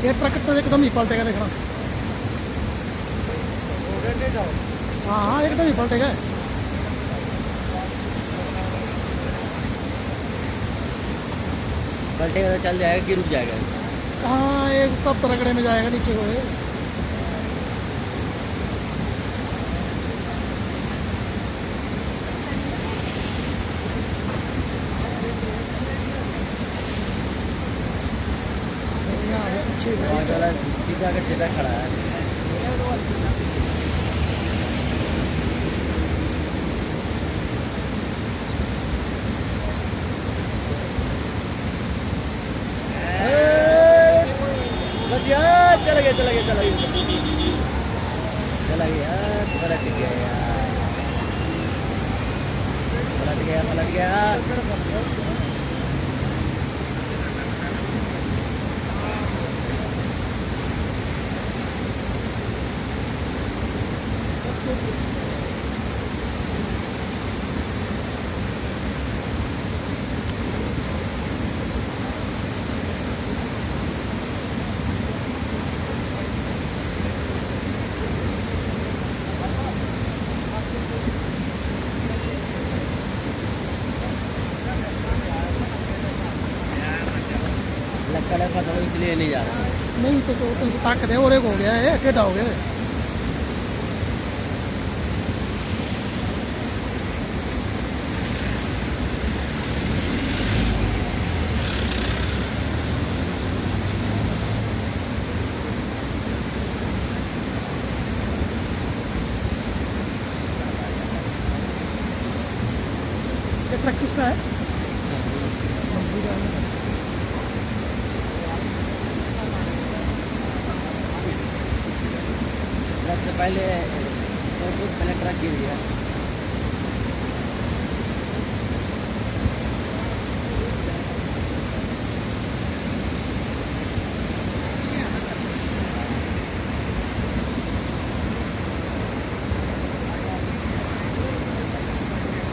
ये ट्रक तो एकदम ही पलटेगा देखना। हाँ हाँ एकदम ही पलटेगा। पलटेगा तो चल जाएगा कि रुक जाएगा? हाँ एक तब रगड़े में जाएगा नीचे को ये। सीधा का सीधा खड़ा है। चला गया चला गया चला गया चला गया पलट गया यार, पलट गया पलट गया। लक्कड़ है फसल इसलिए नहीं जा रहा। नहीं तो ताकत है और एक हो गया है टेढ़ा हो गया। ये ट्रक किसका है? ट्रक से पहले तो कुछ पहले ट्रक गिर गया।